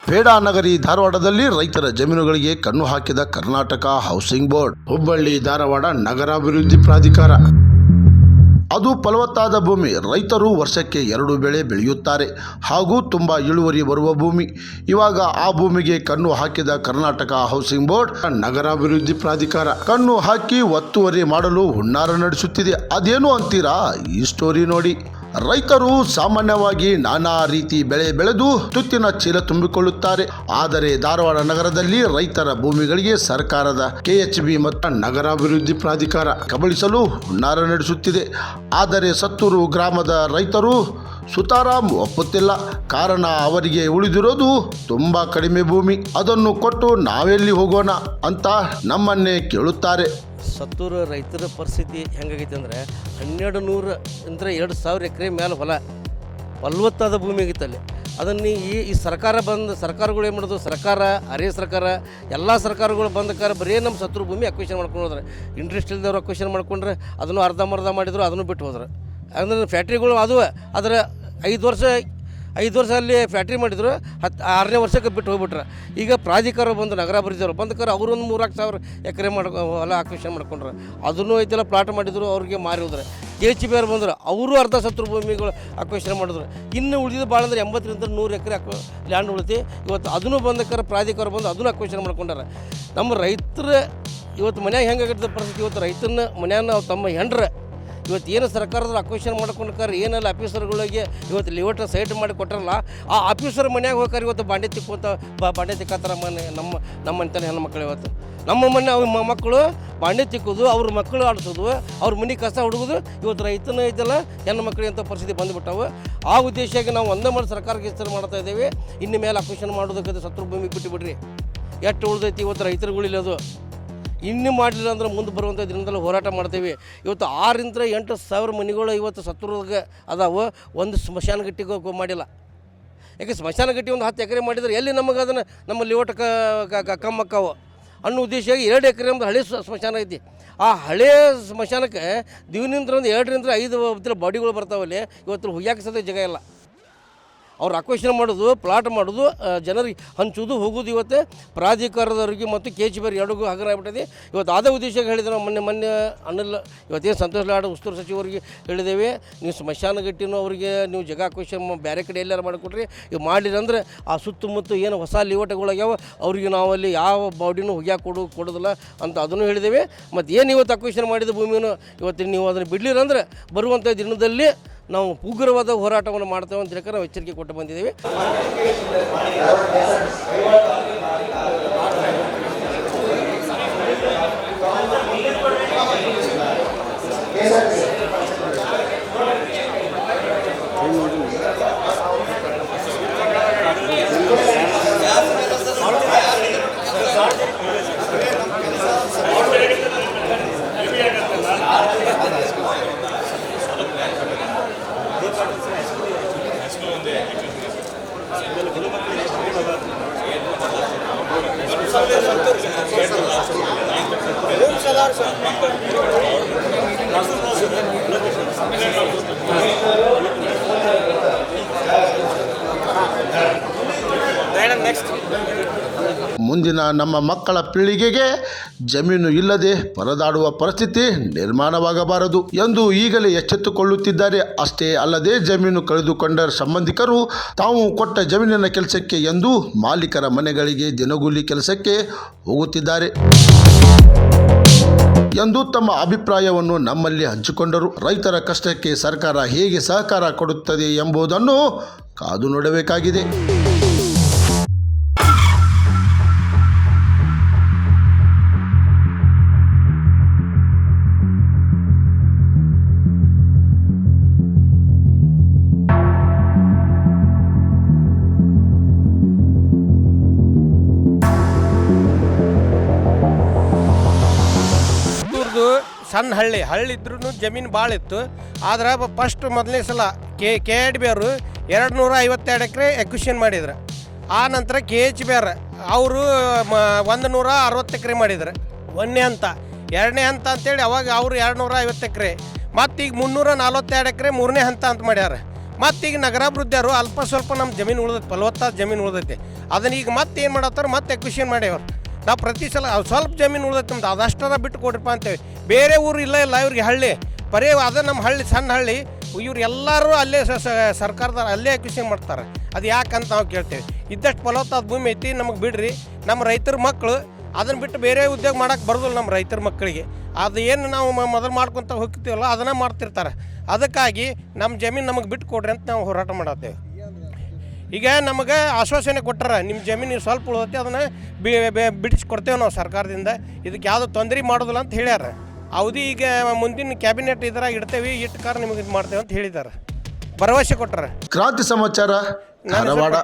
ಪೇಡಾನಗರಿ ಧಾರವಾಡದಲ್ಲಿ ರೈತರ ಜಮೀನುಗಳಿಗೆ ಕಣ್ಣು ಹಾಕಿದ ಕರ್ನಾಟಕ ಹೌಸಿಂಗ್ ಬೋರ್ಡ್. ಹುಬ್ಬಳ್ಳಿ ಧಾರವಾಡ ನಗರಾಭಿವೃದ್ಧಿ ಪ್ರಾಧಿಕಾರ. ಅದು ಫಲವತ್ತಾದ ಭೂಮಿ. ರೈತರು ವರ್ಷಕ್ಕೆ 2 ಬೆಳೆ ಬೆಳೆಯುತ್ತಾರೆ ಹಾಗೂ ತುಂಬ ಇಳುವರಿ ಬರುವ ಭೂಮಿ. ಇವಾಗ ಆ ಭೂಮಿಗೆ ಕಣ್ಣು ಹಾಕಿದ ಕರ್ನಾಟಕ ಹೌಸಿಂಗ್ ಬೋರ್ಡ್ ನಗರಾಭಿವೃದ್ಧಿ ಪ್ರಾಧಿಕಾರ ಕಣ್ಣು ಹಾಕಿ ಒತ್ತುವರಿ ಮಾಡಲು ಹುನ್ನಾರ ನಡೆಸುತ್ತಿದೆ. ಅದೇನು ಅಂತೀರಾ? ಈ ಸ್ಟೋರಿ ನೋಡಿ. ರೈತರು ಸಾಮಾನ್ಯವಾಗಿ ನಾನಾ ರೀತಿ ಬೆಳೆ ಬೆಳೆದು ತುತ್ತಿನ ಚೀಲ ತುಂಬಿಕೊಳ್ಳುತ್ತಾರೆ. ಆದರೆ ಧಾರವಾಡ ನಗರದಲ್ಲಿ ರೈತರ ಭೂಮಿಗಳಿಗೆ ಸರ್ಕಾರದ KHB ಮತ್ತು ನಗರಾಭಿವೃದ್ಧಿ ಪ್ರಾಧಿಕಾರ ಕಬಳಿಸಲು ಹುನ್ನಾರ ನಡೆಸುತ್ತಿದೆ. ಆದರೆ ಸತ್ತೂರು ಗ್ರಾಮದ ರೈತರು ಸುತಾರಾಮ್ ಒಪ್ಪುತ್ತಿಲ್ಲ. ಕಾರಣ ಅವರಿಗೆ ಉಳಿದಿರೋದು ತುಂಬ ಕಡಿಮೆ ಭೂಮಿ. ಅದನ್ನು ಕೊಟ್ಟು ನಾವೆಲ್ಲಿ ಹೋಗೋಣ ಅಂತ ನಮ್ಮನ್ನೇ ಕೇಳುತ್ತಾರೆ. ಸತ್ತೂರು ರೈತರ ಪರಿಸ್ಥಿತಿ ಹೆಂಗಾಗೈತೆ ಅಂದರೆ 1200 ಅಂದರೆ 2000 ಎಕರೆ ಮೇಲೆ ಹೊಲ ಫಲವತ್ತಾದ ಭೂಮಿ ಆಗಿತ್ತು ಅಲ್ಲಿ. ಅದನ್ನು ಈ ಸರ್ಕಾರಗಳು ಏನು ಮಾಡೋದು, ಸರ್ಕಾರ ಅರೆ ಸರ್ಕಾರ ಎಲ್ಲ ಸರ್ಕಾರಗಳು ಬಂದಕಾರ ಬರೀ ನಮ್ಮ ಸತ್ತೂರು ಭೂಮಿ ಅಕ್ವಿಷನ್ ಮಾಡ್ಕೊಂಡು ಹೋದ್ರೆ. ಇಂಟ್ರೆಸ್ಟ್ ಇಲ್ದವ್ರು ಅಕ್ವಿಷನ್ ಮಾಡ್ಕೊಂಡ್ರೆ ಅದನ್ನು ಅರ್ಧಂಬರ್ಧ ಮಾಡಿದ್ರು, ಅದನ್ನು ಬಿಟ್ಟು ಹೋದ್ರೆ. ಅಂದರೆ ಫ್ಯಾಕ್ಟ್ರಿಗಳು ಅದು ಅದರ 5 ವರ್ಷ ಅಲ್ಲಿ ಫ್ಯಾಕ್ಟ್ರಿ ಮಾಡಿದ್ರು, 6ನೇ ವರ್ಷಕ್ಕೆ ಬಿಟ್ಟು ಹೋಗ್ಬಿಟ್ರೆ. ಈಗ ಪ್ರಾಧಿಕಾರ ಬಂದು ನಗರಾಭಿವೃದ್ಧಿಯವರು ಬಂದಕಾರ ಅವರು ಒಂದು 3,00,000 ಎಕರೆ ಹೊಲ ಅಕ್ವಿಷನ್ ಮಾಡ್ಕೊಂಡ್ರೆ. ಅದನ್ನು ಐತೆಲ್ಲ ಪ್ಲಾಟ್ ಮಾಡಿದ್ರು, ಅವ್ರಿಗೆ ಮಾರಿ ಹೋದ್ರೆ. KHB ಬಂದರು, ಅವರು ಅರ್ಧ ಸತ್ತೂರು ಭೂಮಿಗಳು ಅಕ್ವಿಷನ್ ಮಾಡಿದ್ರು. ಇನ್ನು ಉಳಿದಿದ್ದು ಭಾಳ ಅಂದ್ರೆ 80 100 ಎಕರೆ ಲ್ಯಾಂಡ್ ಉಳಿತಿ. ಇವತ್ತು ಅದನ್ನು ಬಂದಕಾರ ಪ್ರಾಧಿಕಾರ ಬಂದು ಅದನ್ನು ಅಕ್ವಿಷನ್ ಮಾಡ್ಕೊಂಡಾರೆ. ನಮ್ಮ ರೈತರ ಇವತ್ತು ಮನ್ಯಾಗ ಹೆಂಗಾಗಿರ್ತದೆ ಪರಿಸ್ಥಿತಿ. ಇವತ್ತು ರೈತನ ಮನ್ಯಾಗ ತಮ್ಮ ಹೆಂಡ್ರ ಇವತ್ತು ಏನು ಸರ್ಕಾರದಲ್ಲಿ ಅಕ್ವಿಷನ್ ಮಾಡ್ಕೊಂಡ್ಕಾರ ಏನೆಲ್ಲ ಆಫೀಸರ್ಗಳಿಗೆ ಇವತ್ತು ಲಿವಟ್ ಸೈಟ್ ಮಾಡಿ ಕೊಟ್ಟಾರಲ್ಲ, ಆ ಆಫೀಸರ್ ಮನ್ಯಾಗ ಹೋಗ್ತಾರೆ ಇವತ್ತು ಬಾಂಡೆ ತಿಕ್ಕೋತಾರ ನಮ್ಮ ಅಂತಾನೆ ಹೆಣ್ಮಕ್ಳು. ಇವತ್ತು ನಮ್ಮ ಮನೆ ಮಕ್ಕಳು ಬಾಂಡೆ ತಿಕ್ಕೋದು, ಅವ್ರ ಮಕ್ಕಳು ಆಡಿಸೋದು, ಅವ್ರ ಮನೆ ಕಸ ಹುಡುಗೋದು. ಇವತ್ತು ರೈತನ ಐತಲ್ಲ ಹೆಣ್ಣು ಮಕ್ಕಳಿಗೆ ಅಂತ ಪರಿಸ್ಥಿತಿ ಬಂದುಬಿಟ್ಟವು. ಆ ಉದ್ದೇಶಕ್ಕೆ ನಾವು ಒಂದೇ ಮಾಡಿ ಸರ್ಕಾರಕ್ಕೆ ಹೆಸರು ಮಾಡ್ತಾ ಇದ್ದೇವೆ. ಇನ್ನು ಮೇಲೆ ಅಕ್ವಿಷನ್ ಮಾಡೋದಕ್ಕೆ ಸತ್ತೂರು ಭೂಮಿ ಬಿಟ್ಟುಬಿಡ್ರಿ. ಎಷ್ಟು ಉಳಿದೈತಿ ಇವತ್ತು ರೈತರುಗಳಿಲ್ಲದು. ಇನ್ನೂ ಮಾಡಲಿಲ್ಲ ಅಂದ್ರೆ ಮುಂದೆ ಬರುವಂಥ ದಿನದಲ್ಲಿ ಹೋರಾಟ ಮಾಡ್ತೇವೆ. ಇವತ್ತು 6,000 - 8,000 ಮನೆಗಳು ಇವತ್ತು ಸತ್ತೂರಾಗ ಅದಾವೆ. ಒಂದು ಸ್ಮಶಾನ ಗಟ್ಟಿಗೆ ಮಾಡಿಲ್ಲ. ಯಾಕೆ ಸ್ಮಶಾನ ಗಟ್ಟಿ ಒಂದು 10 ಎಕರೆ ಮಾಡಿದ್ರೆ ಎಲ್ಲಿ ನಮಗೆ ಅದನ್ನು ನಮ್ಮ ಲಿವಟ ಕಮ್ಮಕ್ಕಾವು ಅನ್ನೋ ಉದ್ದೇಶವಾಗಿ 2 ಎಕರೆ ಒಂದು ಹಳೆ ಸ್ಮಶಾನ ಐತಿ. ಆ ಹಳೇ ಸ್ಮಶಾನಕ್ಕೆ ದಿವನಿಂದ ಒಂದು 2 - 5 ಬಾಡಿಗಳು ಬರ್ತಾವಲ್ಲಿ. ಇವತ್ತು ಹುಯ್ಯಾಕೆ ಸದ ಜಾಗ ಇಲ್ಲ. ಅವ್ರು ಅಕ್ವಿಷನ್ ಮಾಡೋದು, ಪ್ಲಾಟ್ ಮಾಡೋದು, ಜನರಿಗೆ ಹಂಚೋದು, ಹೋಗೋದು. ಇವತ್ತು ಪ್ರಾಧಿಕಾರದವ್ರಿಗೆ ಮತ್ತು KHB ಎರಡಿಗೂ ಹಗರ ಆಗ್ಬಿಟ್ಟಿದೆ. ಇವತ್ತು ಅದೇ ಉದ್ದೇಶಕ್ಕೆ ಹೇಳಿದ್ರೆ ನಾವು ಮೊನ್ನೆ ಅನಿಲ್ ಇವತ್ತೇನು ಸಂತೋಷ್ ಲಾಡ್ ಉಸ್ತುವಾರಿ ಸಚಿವರಿಗೆ ಹೇಳಿದ್ದೇವೆ, ನೀವು ಸ್ಮಶಾನ ಗಟ್ಟಿನೂ ಅವರಿಗೆ ನೀವು ಜಾಗ ಅಕ್ವಿಷನ್ ಬೇರೆ ಕಡೆ ಎಲ್ಲಾರು ಮಾಡಿಕೊಟ್ರಿ. ಇವು ಮಾಡಿರಂದ್ರೆ ಆ ಸುತ್ತಮುತ್ತ ಏನು ಹೊಸ ಲಿವಟಗಳಾಗ್ಯಾವ ಅವ್ರಿಗೆ ನಾವಲ್ಲಿ ಯಾವ ಬಾಡಿನೂ ಹೋಗ್ಯಾಕೆ ಕೊಡೋದಿಲ್ಲ ಅಂತ ಅದನ್ನು ಹೇಳಿದ್ದೇವೆ. ಮತ್ತು ಏನು ಇವತ್ತು ಅಕ್ವಿಷನ್ ಮಾಡಿದ ಭೂಮಿಯನ್ನು ಇವತ್ತು ನೀವು ಅದನ್ನು ಬಿಡಲಿರಂದ್ರೆ ಬರುವಂಥ ದಿನದಲ್ಲಿ ನಾವು ಉಗ್ರವಾದ ಹೋರಾಟವನ್ನು ಮಾಡ್ತೇವೆ ಅಂತ ಹೇಳಿ ನಾವು ಎಚ್ಚರಿಕೆ ಕೊಟ್ಟು ಬಂದಿದ್ದೀವಿ. ಮುಂದಿನ ನಮ್ಮ ಮಕ್ಕಳ ಪೀಳಿಗೆಗೆ ಜಮೀನು ಇಲ್ಲದೆ ಪರದಾಡುವ ಪರಿಸ್ಥಿತಿ ನಿರ್ಮಾಣವಾಗಬಾರದು ಎಂದು ಈಗಲೇ ಎಚ್ಚೆತ್ತುಕೊಳ್ಳುತ್ತಿದ್ದಾರೆ. ಅಷ್ಟೇ ಅಲ್ಲದೆ ಜಮೀನು ಕಳೆದುಕೊಂಡ ಸಂಬಂಧಿಕರು ತಾವು ಕೊಟ್ಟ ಜಮೀನಿನ ಕೆಲಸಕ್ಕೆ ಎಂದು ಮಾಲೀಕರ ಮನೆಗಳಿಗೆ ದಿನಗೂಲಿ ಕೆಲಸಕ್ಕೆ ಹೋಗುತ್ತಿದ್ದಾರೆ ಎಂದು ತಮ್ಮ ಅಭಿಪ್ರಾಯವನ್ನು ನಮ್ಮಲ್ಲಿ ಹಂಚಿಕೊಂಡರು. ರೈತರ ಕಷ್ಟಕ್ಕೆ ಸರ್ಕಾರ ಹೇಗೆ ಸಹಕಾರ ಕೊಡುತ್ತದೆ ಎಂಬುದನ್ನು ಕಾದು ನೋಡಬೇಕಾಗಿದೆ. ಸಣ್ಣ ಹಳ್ಳಿ ಇದ್ರೂ ಜಮೀನು ಭಾಳ ಇತ್ತು. ಆದ್ರೆ ಫಸ್ಟ್ ಮೊದಲನೇ ಸಲ KHB ಅವರು 252 ಎಕರೆ ಎಕ್ವಿಷನ್ ಮಾಡಿದ್ರು. ಆ ನಂತರ KHB ಅವರು 160 ಎಕರೆ ಮಾಡಿದ್ರು. 1ನೇ ಹಂತ 2ನೇ ಹಂತ ಅಂತೇಳಿ ಅವಾಗ ಅವರು 250 ಎಕರೆ, ಮತ್ತು ಈಗ 342 ಎಕರೆ 3ನೇ ಹಂತ ಅಂತ ಮಾಡ್ಯಾರ. ಮತ್ತು ಈಗ ನಗರಾಭಿವೃದ್ಧಿಯವರು ಅಲ್ಪ ಸ್ವಲ್ಪ ನಮ್ಮ ಜಮೀನು ಉಳಿದೈತೆ, ಫಲವತ್ತಾದ ಜಮೀನು ಉಳಿದೈತೆ. ಅದನ್ನ ಈಗ ಮತ್ತೆ ಏನು ಮಾಡತ್ತಾರೆ, ಮತ್ತೆ ಎಕ್ವಿಷನ್ ಮಾಡ್ಯಾವ್ರು. ನಾವು ಪ್ರತಿ ಸಲ ಸ್ವಲ್ಪ ಜಮೀನು ಉಳಿದೈತೆ ನಮ್ದು, ಅದಷ್ಟರ ಬಿಟ್ಟು ಕೊಡ್ರಪ್ಪ ಅಂತೇಳಿ. ಬೇರೆ ಊರು ಇಲ್ಲ ಇವ್ರಿಗೆ ಹಳ್ಳಿ ಬರೀ ಅದ ನಮ್ಮ ಹಳ್ಳಿ ಸಣ್ಣ ಹಳ್ಳಿ, ಇವ್ರು ಎಲ್ಲರೂ ಅಲ್ಲೇ ಸರ್ಕಾರದವ್ರು ಅಲ್ಲೇ ಎಕ್ವಿಷನ್ ಮಾಡ್ತಾರೆ. ಅದು ಯಾಕಂತ ನಾವು ಕೇಳ್ತೇವೆ. ಇದ್ದಷ್ಟು ಫಲವತ್ತಾದ ಭೂಮಿ ಐತಿ, ನಮಗೆ ಬಿಡ್ರಿ. ನಮ್ಮ ರೈತರ ಮಕ್ಕಳು ಅದನ್ನು ಬಿಟ್ಟು ಬೇರೆ ಉದ್ಯೋಗ ಮಾಡೋಕ್ಕೆ ಬರೋದಿಲ್ಲ ನಮ್ಮ ರೈತರ ಮಕ್ಕಳಿಗೆ. ಅದು ಏನು ನಾವು ಮೊದಲು ಮಾಡ್ಕೊತ ಹೋಗ್ತೀವಲ್ಲ ಅದನ್ನು ಮಾಡ್ತಿರ್ತಾರೆ. ಅದಕ್ಕಾಗಿ ನಮ್ಮ ಜಮೀನು ನಮಗೆ ಬಿಟ್ಟು ಕೊಡ್ರಿ ಅಂತ ನಾವು ಹೋರಾಟ ಮಾಡತ್ತೇವೆ. ಈಗ ನಮಗೆ ಆಶ್ವಾಸನೆ ಕೊಟ್ಟಾರ, ನಿಮ್ಮ ಜಮೀನು ಸ್ವಲ್ಪ ಉಳಿದೈತಿ, ಅದನ್ನು ಬಿಡಿಸ್ಕೊಡ್ತೇವೆ ನಾವು ಸರ್ಕಾರದಿಂದ, ಇದಕ್ಕೆ ಯಾವುದೋ ತೊಂದರೆ ಮಾಡೋದಿಲ್ಲ ಅಂತ ಹೇಳ್ಯಾರ. ಅವಧಿ ಈಗ ಮುಂದಿನ ಕ್ಯಾಬಿನೆಟ್ ಇದ್ರಾಗ ಇಡ್ತೇವೆ, ಇಟ್ಕಾರ ನಿಮಗೆ ಇದು ಮಾಡ್ತೇವೆ ಅಂತ ಹೇಳಿದ್ದಾರೆ, ಭರವಸೆ ಕೊಟ್ಟಾರ. ಕ್ರಾಂತಿ ಸಮಾಚಾರ ಧಾರವಾಡ.